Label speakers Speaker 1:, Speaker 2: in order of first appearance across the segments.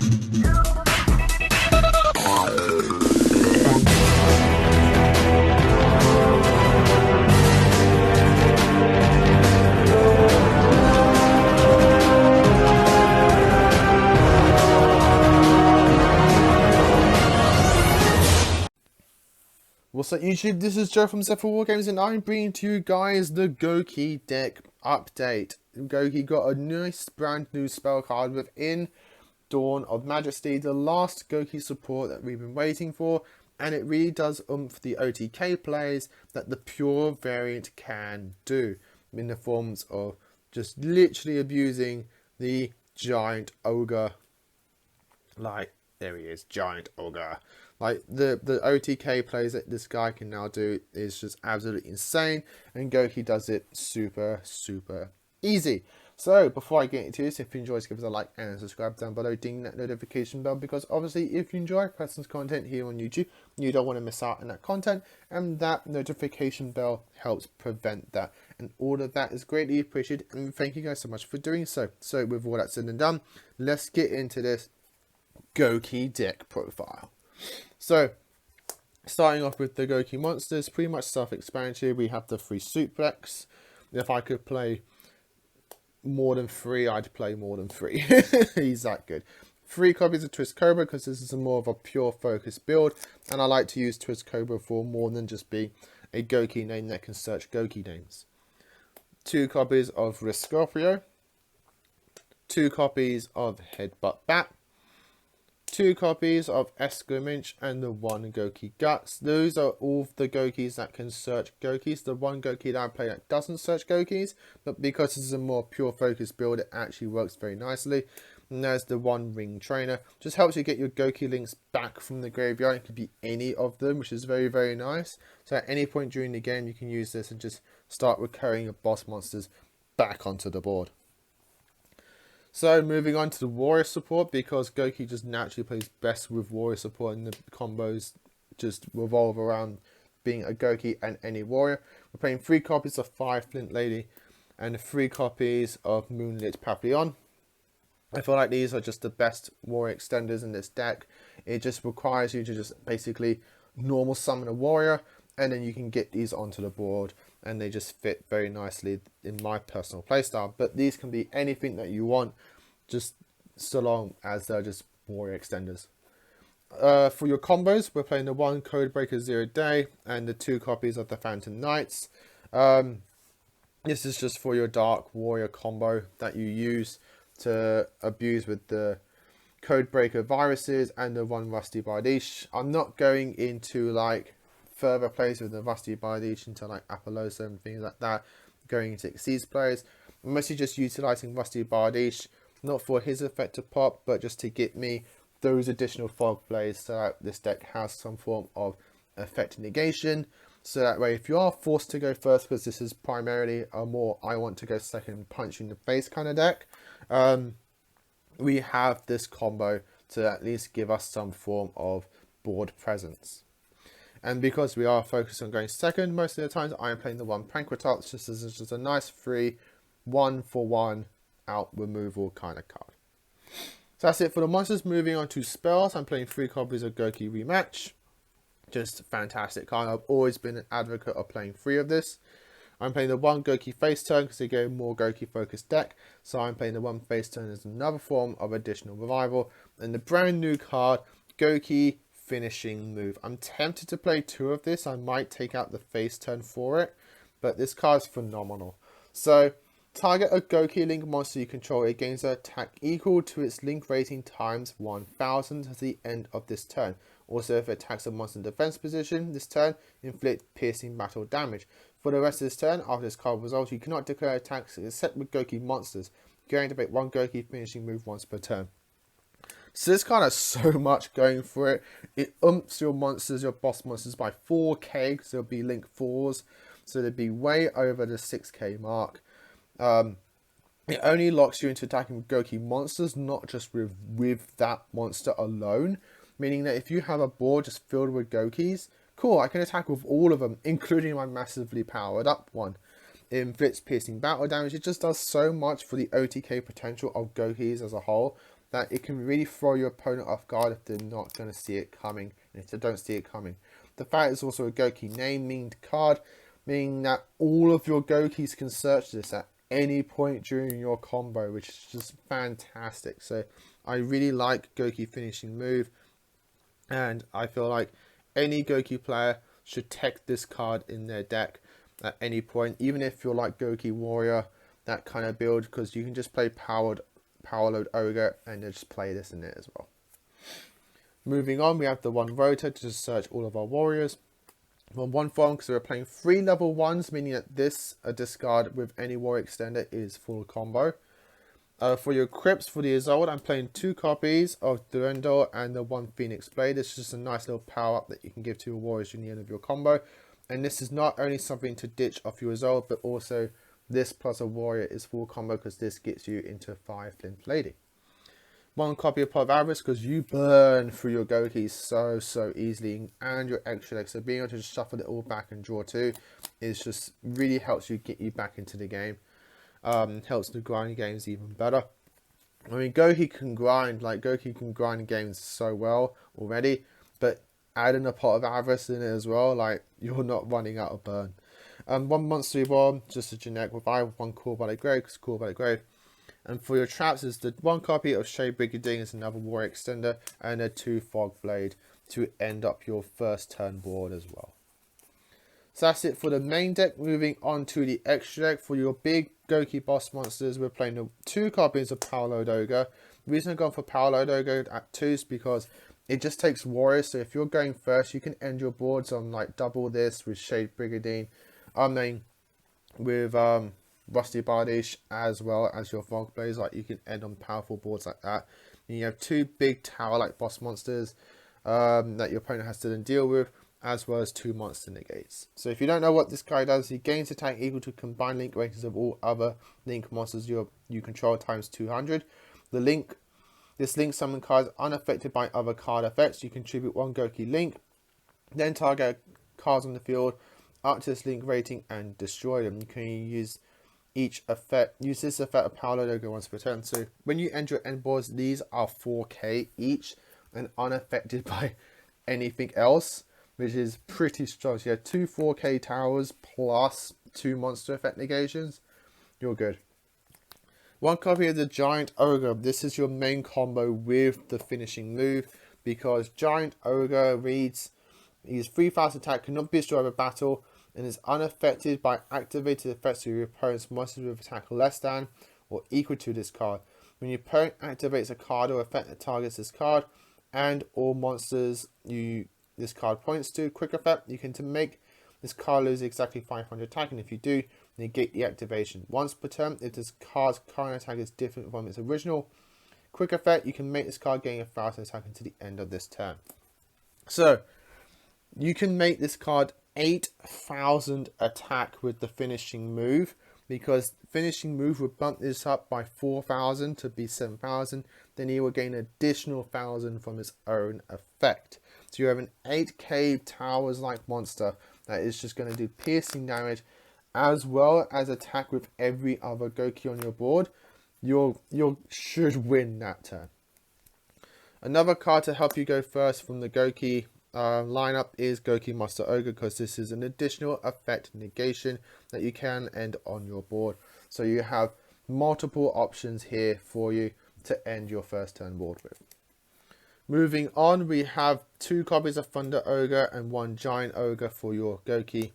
Speaker 1: What's up YouTube, this is Joe from Zephyr War Games and I'm bringing to you guys the Goki deck update. Goki got a nice brand new spell card within Dawn of Majesty, the last Goki support that we've been waiting for, and it really does the OTK plays that the pure variant can do, in the forms of just literally abusing the giant ogre. Like, there he is, giant ogre. Like, the OTK plays that this guy can now do is just absolutely insane, and Goki does it super easy. So, before I get into this, if you enjoyed, give us a like and subscribe down below, ding that notification bell, because obviously if you enjoy Preston's content here on YouTube, you don't want to miss out on that content, and that notification bell helps prevent that. And all of that is greatly appreciated, and thank you guys so much for doing so. So, with all that said and done, let's get into this Goki deck profile. So, starting off with the Goki monsters, pretty much self-explanatory. We have the 3 suplex. If I could play more than 3, I'd play more than 3. He's that good. 3 copies of Twist Cobra, because this is more of a pure focus build, and I like to use Twist Cobra for more than just being a Goki name that can search Goki names. 2 copies of Riscorpio, 2 copies of Headbutt Bat, 2 copies of Escominch, and the 1 Goki Guts. Those are all the Gokis that can search Gokis. The 1 Goki that I play that doesn't search Gokis, but because this is a more pure focus build, it actually works very nicely. And there's the 1 Ring Trainer. Just helps you get your Goki links back from the graveyard. It could be any of them, which is very nice. So at any point during the game, you can use this and just start recurring your boss monsters back onto the board. So moving on to the warrior support, because Goki just naturally plays best with warrior support, and the combos just revolve around being a Goki and any warrior. We're playing 3 copies of Fire Flint Lady and 3 copies of Moonlit Papillon. I feel like these are just the best warrior extenders in this deck. It just requires you to just basically normal summon a warrior, and then you can get these onto the board, and they just fit very nicely in my personal playstyle. But these can be anything that you want, just so long as they're just warrior extenders. For your combos, we're playing the 1 Codebreaker 0 Day and the 2 copies of the Phantom Knights. This is just for your Dark Warrior combo that you use to abuse with the Codebreaker viruses and the 1 Rusty Bardiche. I'm not going into like further plays with the Rusty Bardiche into like Apollosa and things like that, going into Exceeds plays. I'm mostly just utilizing Rusty Bardiche, not for his effect to pop, but just to get me those additional fog plays, so that this deck has some form of effect negation. So that way, if you are forced to go first, because this is primarily a more I want to go second, punch you in the face kind of deck, we have this combo to at least give us some form of board presence. And because we are focused on going second, most of the times I am playing the 1 Pankratox, just as just a nice free 1-for-1 out removal kind of card. So that's it for the monsters. Moving on to spells, I'm playing 3 copies of Goki Rematch. Just a fantastic card. I've always been an advocate of playing 3 of this. I'm playing the 1 Goki Face Turn because they go more Goki focused deck. So I'm playing the 1 Face Turn as another form of additional revival. And the brand new card, Goki Finishing Move. I'm tempted to play 2 of this. I might take out the Face Turn for it, but this card is phenomenal. So target a Goki Link monster you control. It gains an attack equal to its Link rating times 1000 at the end of this turn. Also, if it attacks a monster in defense position this turn, inflict piercing battle damage. For the rest of this turn, after this card resolves, you cannot declare attacks except with Goki monsters. You can activate 1 Goki finishing move once per turn. So this card has so much going for it. It umps your monsters, your boss monsters, by 4k, because they'll be Link 4s. So they'd be way over the 6k mark. It only locks you into attacking with Goki monsters, not just with that monster alone. Meaning that if you have a board just filled with Gokis, cool, I can attack with all of them, including my massively powered up one. It inflicts piercing battle damage. It just does so much for the OTK potential of Gokis as a whole, that it can really throw your opponent off guard if they're not going to see it coming, and if they don't see it coming. The fact is also a Goki name named card, meaning that all of your Gokis can search this at any point during your combo, which is just fantastic. So I really like Goki finishing move, and I feel like any Goki player should tech this card in their deck at any point, even if you're like Goki Warrior, that kind of build, because you can just play Power Load Ogre and just play this in it as well. Moving on, we have the one rotor to just search all of our warriors. One form, because we're playing 3 level 1s, meaning that this a discard with any warrior extender is full combo. For your crypts for the Isolde, I'm playing 2 copies of Durendor and the 1 Phoenix Blade. It's just a nice little power up that you can give to your warriors during the end of your combo. And this is not only something to ditch off your Isolde, but also this plus a warrior is full combo, because this gets you into 5 Flint Lady. 1 copy of Pot of Avarice, because you burn through your Gokis so easily, and your extra deck. So being able to just shuffle it all back and draw 2 is just really helps you get you back into the game. Helps the grind games even better. I mean, Goki can grind games so well already, but adding a Pot of Avarice in it as well, like, you're not running out of burn. 1 monster reborn, just a generic revive, 1 Call by the Grave, because Call by the Grave. And for your traps is the 1 copy of Shade Brigandine is another warrior extender, and a 2 Fog Blade to end up your first turn board as well. So that's it for the main deck. Moving on to the extra deck. For your big Goki boss monsters, we're playing the 2 copies of Power Load Ogre. The reason I've gone for Power Load Ogre at 2 is because it just takes warriors. So if you're going first, you can end your boards on like double this with Shade Brigandine. I mean, with Rusty Bardish as well as your Fog Blades, like you can end on powerful boards like that. And you have 2 big tower like boss monsters that your opponent has to then deal with, as well as 2 monster negates. So if you don't know what this guy does, he gains attack equal to combined link ratings of all other link monsters you control times 200. This link summon card is unaffected by other card effects. You contribute 1 Goki link, then target cards on the field up to this link rating and destroy them. You can use this effect of Power Load Ogre once per turn. So when you end your end boards, these are 4k each and unaffected by anything else, which is pretty strong. So you have 2 4k towers plus 2 monster effect negations. You're good. 1 copy of the Giant Ogre. This is your main combo with the finishing move, because Giant Ogre reads, he's 3000 attack, cannot be destroyed by battle, and is unaffected by activated effects of your opponent's monsters with attack less than or equal to this card. When your opponent activates a card or effect that targets this card and all monsters this card points to, quick effect, you can make this card lose exactly 500 attack, and if you do, negate the activation. Once per turn, if this card's current attack is different from its original quick effect, you can make this card gain 1000 attack until the end of this turn. So you can make this card 8000 attack with the finishing move, because finishing move would bump this up by 4000 to be 7000. Then he will gain an additional 1000 from his own effect. So you have an 8k towers like monster that is just going to do piercing damage as well as attack with every other Goki on your board. You should win that turn. Another card to help you go first from the Goki lineup is Goki Monster Ogre, because this is an additional effect negation that you can end on your board. So you have multiple options here for you to end your first turn board with. Moving on, we have 2 copies of Thunder Ogre and 1 Giant Ogre for your Goki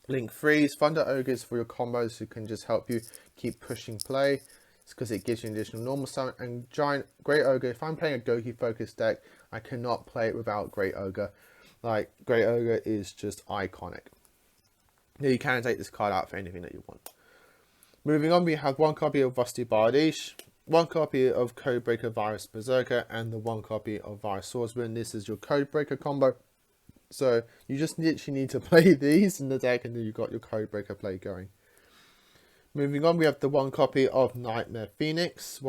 Speaker 1: Link 3s. Thunder Ogre is for your combos who can just help you keep pushing play. It's because it gives you an additional normal summon. And Great Ogre, if I'm playing a Goki focused deck, I cannot play it without Great Ogre. Like, Great Ogre is just iconic. Now you can take this card out for anything that you want. Moving on, we have 1 copy of Rusty Bardish, 1 copy of Codebreaker Virus Berserker, and the 1 copy of Virus Swordsman. This is your Codebreaker combo. So you just literally need to play these in the deck, and then you've got your Codebreaker play going. Moving on, we have the 1 copy of Nightmare Phoenix,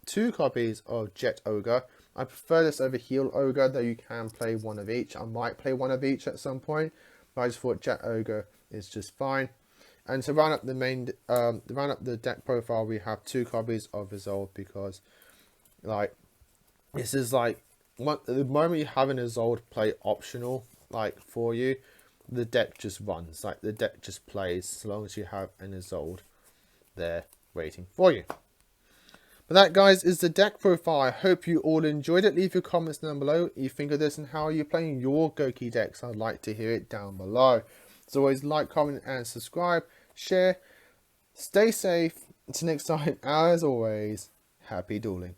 Speaker 1: 2 copies of Jet Ogre. I prefer this over Heal Ogre, though you can play one of each. I might play one of each at some point, but I just thought Jet Ogre is just fine. And to round up the deck profile, we have 2 copies of Resolve, because like this is like, the moment you have an Isolde play optional, like for you, the deck just runs, like the deck just plays as long as you have an Isolde there waiting for you. But that, guys, is the deck profile. I hope you all enjoyed it. Leave your comments down below what you think of this and how you're playing your Goki decks. I'd like to hear it down below. As always, like, comment and subscribe, share, stay safe. Until next time, as always, happy dueling.